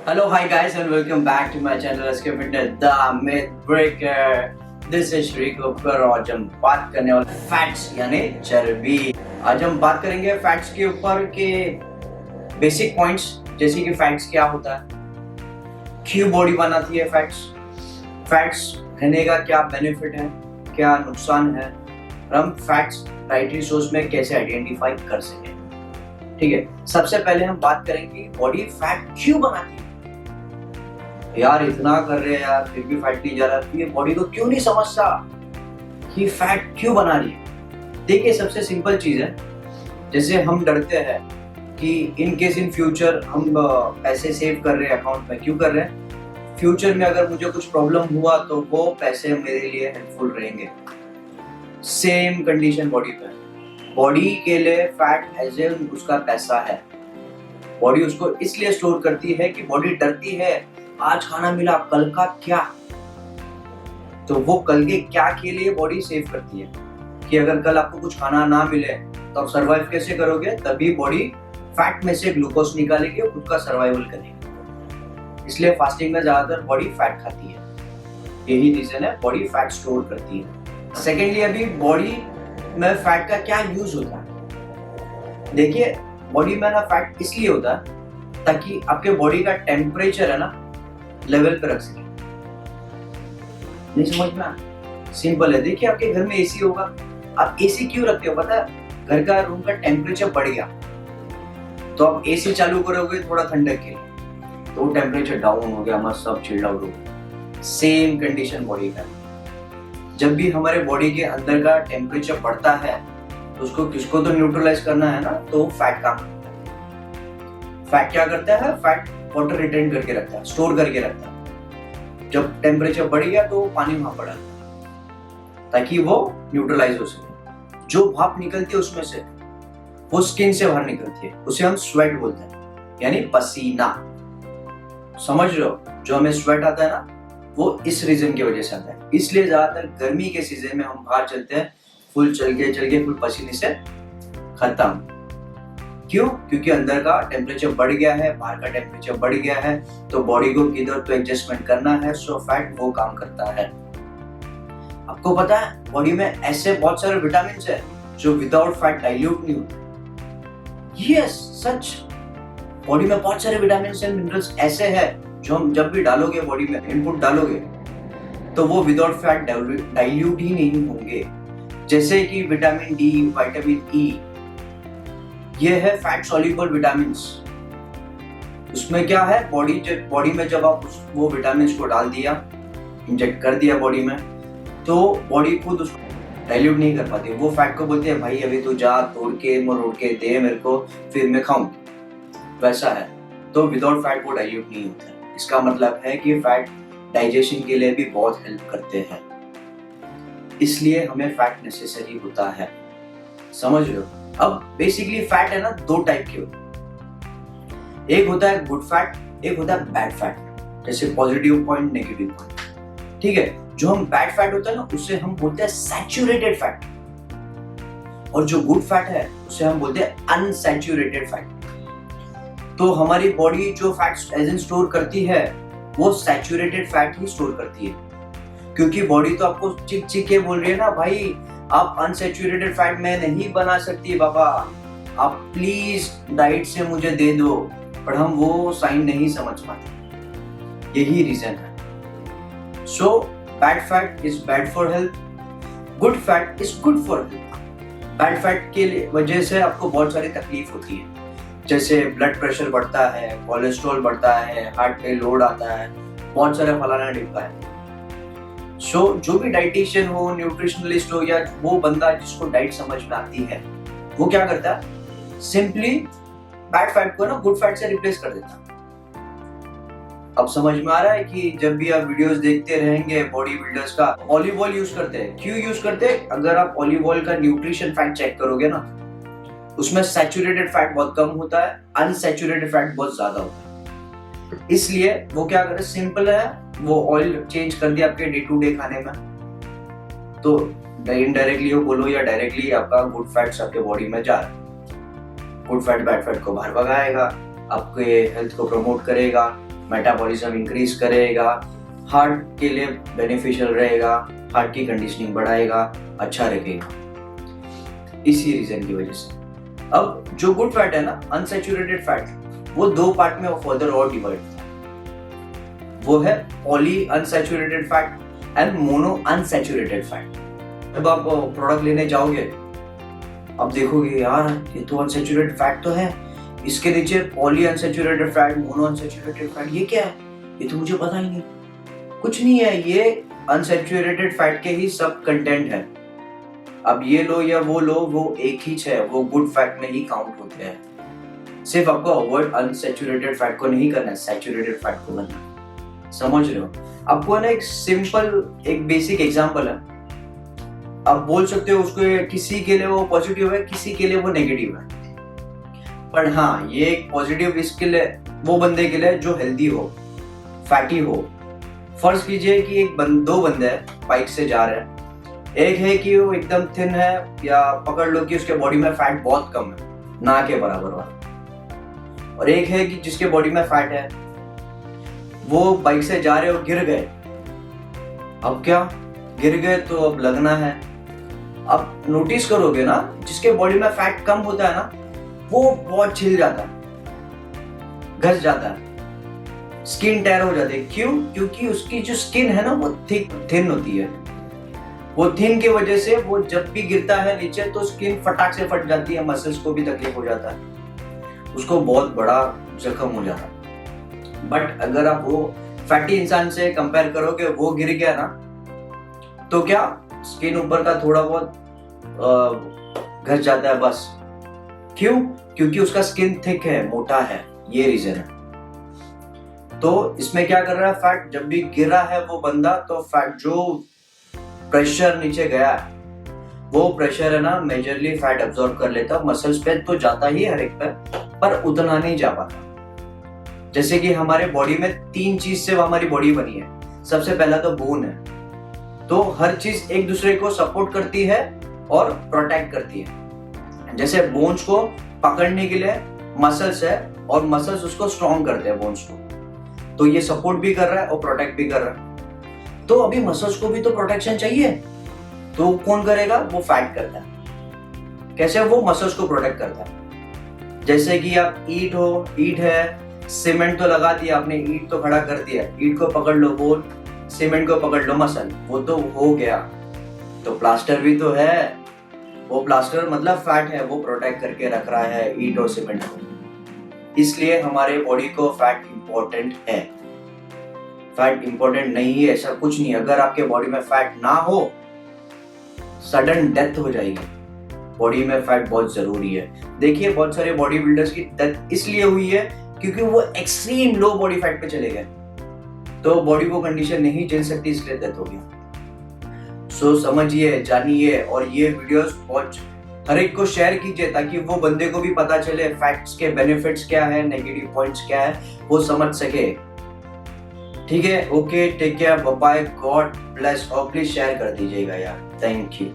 Hello, hi guys, and welcome back to my channel SK Fitness, The Myth Breaker. This is Shri Kapoor और आज हम बात करने वाले फैट्स यानी चर्बी। आज हम बात करेंगे फैट्स के ऊपर के बेसिक पॉइंट्स, जैसे कि फैट्स क्या होता है, क्यों बॉडी बनाती है फैट्स खाने का क्या बेनिफिट है, क्या नुकसान है, और हम फैट्स डाइटरी सोर्स में कैसे आइडेंटिफाई कर सकें। ठीक है, सबसे पहले हम बात करेंगे बॉडी फैट क्यों बनाती है। यार इतना कर रहे हैं यार फिर भी फैट नहीं जा रहा, तो ये बॉडी को क्यों नहीं समझता कि फैट क्यों बना रही है। देखिए, सबसे सिंपल चीज है, जैसे हम डरते हैं कि इन केस इन फ्यूचर हम पैसे सेव कर रहे हैं अकाउंट में, क्यों कर रहे हैं, फ्यूचर में अगर मुझे कुछ प्रॉब्लम हुआ तो वो पैसे मेरे लिए हेल्पफुल रहेंगे। सेम कंडीशन बॉडी पे, बॉडी के लिए फैट एज ए उसका पैसा है। बॉडी उसको इसलिए स्टोर करती है कि बॉडी डरती है आज खाना मिला कल का क्या, तो वो कल के क्या के लिए बॉडी सेव करती है कि अगर कल आपको कुछ खाना ना मिले तो आप सर्वाइव कैसे करोगे, तभी बॉडी फैट में से ग्लूकोज निकालेगी और खुद का सर्वाइवल करेगी। इसलिए फास्टिंग में ज्यादातर बॉडी फैट खाती है, यही रीजन है बॉडी फैट स्टोर करती है। सेकेंडली, अभी बॉडी में फैट का क्या यूज होता है। देखिए, बॉडी में ना फैट इसलिए होता है ताकि आपके बॉडी का टेम्परेचर है ना लेवल पे रख सके। नहीं समझ में? सिंपल है। देखिए, आपके घर में एसी होगा, आप एसी क्यों रखते हो पता है, घर का रूम का टेम्परेचर बढ़ गया तो आप एसी चालू करोगे थोड़ा ठंडक के लिए, तो टेम्परेचर डाउन हो गया, मस्त सब चिल्ड आउट हो गया। सेम कंडीशन बॉडी का, जब भी हमारे बॉडी के अंदर का टेम्परेचर बढ़ता है तो उसको किसको तो न्यूट्रलाइज करना है ना, तो फैट काम करता है। फैट क्या करता है, फैट वाटर रिटेन करके रखता है, स्टोर करके रखता है। जब टेम्परेचर बढ़ गया तो पानी वहां पड़ा ताकि वो न्यूट्रलाइज हो सके। जो भाप निकलती है उसमें से वो स्किन से बाहर निकलती है, उसे हम स्वेट बोलते हैं, यानी पसीना। समझ रहे हो, जो हमें स्वेट आता है ना वो इस रीजन की वजह से आता है। इसलिए ज्यादातर गर्मी के सीजन में हम बाहर चलते हैं, फुल चल के फुल पसीने से खत्म। क्यों? क्योंकि अंदर का टेम्परेचर बढ़ गया है, बाहर का टेम्परेचर बढ़ गया है, तो बॉडी को किधर तो एडजस्टमेंट करना है, सो फैट वो काम करता है। आपको पता है बॉडी में ऐसे बहुत सारे विटामिन है जो विदाउट फैट डाइल्यूट नहीं होते। यस, सच। बॉडी में बहुत सारे विटामिन एंड मिनरल्स ऐसे हैं जो हम जब भी डालोगे बॉडी में इनपुट डालोगे तो वो विदाउट फैट डाइल्यूट ही नहीं होंगे। जैसे कि विटामिन डी, विटामिन ई, ये है फैट सॉल्युबल विटामिन्स। उसमें क्या है, बॉडी में जब आप वो विटामिन्स को डाल दिया, इंजेक्ट कर दिया बॉडी में, तो बॉडी खुद उसको डाइल्यूट नहीं कर पाती। वो फैट को बोलते हैं भाई अभी तो जा तोड़ के दे मेरे को, फिर मैं खाऊं, वैसा है। तो विदाउट फैट वो डाइल्यूट नहीं होता। इसका मतलब है कि फैट डाइजेशन के लिए भी बहुत हेल्प करते हैं, इसलिए हमें फैट नेसेसरी होता है। समझ रहे हो? अब बेसिकली फैट है ना दो टाइप के होते हैं, एक होता है गुड फैट, एक होता है बैड फैट। जैसे पॉजिटिव पॉइंट, नेगेटिव पॉइंट। ठीक है, जो हम बैड फैट होता है ना उसे हम बोलते हैं सैचुरेटेड फैट, और जो गुड फैट है उसे हम बोलते हैं अनसैचुरेटेड फैट। तो हमारी बॉडी जो फैट एज इन स्टोर करती है वो सैचुरेटेड फैट ही स्टोर करती है, क्योंकि बॉडी तो आपको चिक चिक के बोल रही है ना, भाई आप अनसैचुरेटेड फैट में नहीं बना सकती बाबा, आप प्लीज डाइट से मुझे दे दो, पर हम वो साइन नहीं समझ पाते। यही रीजन है। So bad fat is bad for health, good fat is good for health. Bad fat के वजह से आपको बहुत सारी तकलीफ होती है, जैसे ब्लड प्रेशर बढ़ता है, कोलेस्ट्रॉल बढ़ता है, हार्ट पे लोड आता है, बहुत सारे फलाना ढिमका है। सो जो भी डाइटिशियन हो, न्यूट्रिशनलिस्ट हो, या वो बंदा जिसको डाइट समझ में आती है, वो क्या करता है, सिंपली बैड फैट को ना गुड फैट से रिप्लेस कर देता है। अब समझ में आ रहा है कि जब भी आप वीडियोस देखते रहेंगे बॉडी बिल्डर्स का, ऑलिव ऑयल यूज करते हैं। क्यों यूज करते हैं? अगर आप ऑलिव ऑयल का न्यूट्रिशन फैक्ट चेक करोगे ना, उसमें सैचुरेटेड फैट बहुत कम होता है, अनसैचुरेटेड फैट बहुत ज्यादा होता है। इसलिए वो क्या करे, सिंपल है, वो ऑयल चेंज कर दिया आपके डे टू डे खाने में, तो इनडायरेक्टली हो बोलो या डायरेक्टली आपका गुड फैट्स आपके बॉडी में जा रहा है। गुड फैट बैड फैट को बाहर भगाएगा, आपके हेल्थ को प्रमोट करेगा, मेटाबॉलिज्म इंक्रीज करेगा, हार्ट के लिए बेनिफिशियल रहेगा, हार्ट की कंडीशनिंग बढ़ाएगा, अच्छा रखेगा, इसी रीजन की वजह से। अब जो गुड फैट है ना, अनसैचुरेटेड फैट, वो दो पार्ट में फर्दर और डिवाइड होता है। वो है poly unsaturated fat and mono unsaturated fat. जब आप प्रोडक्ट लेने जाओगे, अब देखोगे यार ये तो अनसैचुरेटेड फैट तो है, इसके नीचे poly unsaturated fat, mono unsaturated fat, ये क्या है? ये तो मुझे पता ही नहीं। कुछ नहीं है, ये अनसैचुरेटेड फैट के ही सब कंटेंट है। अब ये लो या वो लो, वो एक ही है, वो गुड फैट में ही काउंट होते हैं। सिर्फ आपको अवॉइड अनसैचुरेटेड फैट को नहीं करना है, सैचुरेटेड फैट को करना है। समझ रहे हो? आपको ना एक सिंपल, एक बेसिक एग्जांपल है। आप बोल सकते हो उसको, किसी के लिए वो पॉजिटिव है, किसी के लिए वो नेगेटिव है, पर हाँ ये एक पॉजिटिव इसके लिए, वो बंदे के लिए जो हेल्दी हो, फैटी हो। फर्ज कीजिए कि दो बंदे हैं, बाइक से जा रहे हैं। एक है कि वो एकदम थिन है, या पकड़ लो कि उसके बॉडी में फैट बहुत कम है, ना के बराबर वाला। और एक है कि जिसके बॉडी में फैट है, वो बाइक से जा रहे हो, गिर गए। अब क्या, गिर गए तो अब लगना है। अब नोटिस करोगे ना, जिसके बॉडी में फैट कम होता है ना, वो बहुत छिल जाता है, घस जाता है, स्किन टेयर हो जाती है। क्यों? क्योंकि उसकी जो स्किन है ना, वो थिन होती है। वो थिन की वजह से वो जब भी गिरता है नीचे तो स्किन फटाक से फट जाती है, मसल्स को भी तकलीफ हो जाता है, उसको बहुत बड़ा जख्म हो जाता है। बट अगर आप वो फैटी इंसान से कंपेयर करोगे, वो गिर गया ना, तो क्या स्किन ऊपर का थोड़ा बहुत घस जाता है बस। क्यों? क्योंकि उसका स्किन थिक है, मोटा है, ये रीजन है। तो इसमें क्या कर रहा है, फैट जब भी गिरा है वो बंदा, तो फैट जो प्रेशर नीचे गया है, वो प्रेशर है ना मेजरली फैट अब्सॉर्ब कर लेता। मसल्स पे तो जाता ही हर एक पर उतना नहीं जा पाता। जैसे कि हमारे बॉडी में 3 चीज से हमारी बॉडी बनी है। सबसे पहला तो बोन है, तो हर चीज एक दूसरे को सपोर्ट करती है और प्रोटेक्ट करती है। जैसे बोन्स को पकड़ने के लिए मसल्स है, और मसल्स उसको स्ट्रॉन्ग करते हैं बोन्स को, तो ये सपोर्ट भी कर रहा है और प्रोटेक्ट भी कर रहा है। तो अभी मसल्स को भी तो प्रोटेक्शन चाहिए, तो कौन करेगा? वो फैट करता है। कैसे? वो मसल्स को प्रोटेक्ट करता है। जैसे कि आप ईंट है, सीमेंट तो लगा दिया आपने, ईंट तो खड़ा कर दिया, ईंट को पकड़ लो बोन, सीमेंट को पकड़ लो मसल, वो तो हो गया। तो प्लास्टर भी तो है, वो प्लास्टर मतलब फैट है, वो प्रोटेक्ट करके रख रहा है ईंट और सीमेंट को। इसलिए हमारे बॉडी को फैट इंपॉर्टेंट है। फैट इंपॉर्टेंट नहीं है ऐसा कुछ नहीं। अगर आपके बॉडी में फैट ना हो, सडन डेथ हो जाएगी। बॉडी में फैट बहुत जरूरी है। देखिए बहुत सारे बॉडी बिल्डर्स की डेथ इसलिए हुई है क्योंकि वो एक्सट्रीम लो बॉडी फैट पे चले गए, तो बॉडी वो कंडीशन नहीं झेल सकती, इसलिए डेथ हो गया। सो समझिए, जानिए, और ये वीडियोस बहुत हर एक को शेयर कीजिए, ताकि वो बंदे को भी पता चले फैट्स के बेनिफिट्स क्या है, नेगेटिव पॉइंट्स क्या है, वो समझ सके। ठीक है, okay, take care, bye bye, God bless, और प्लीज शेयर कर दीजिएगा यार। Thank you.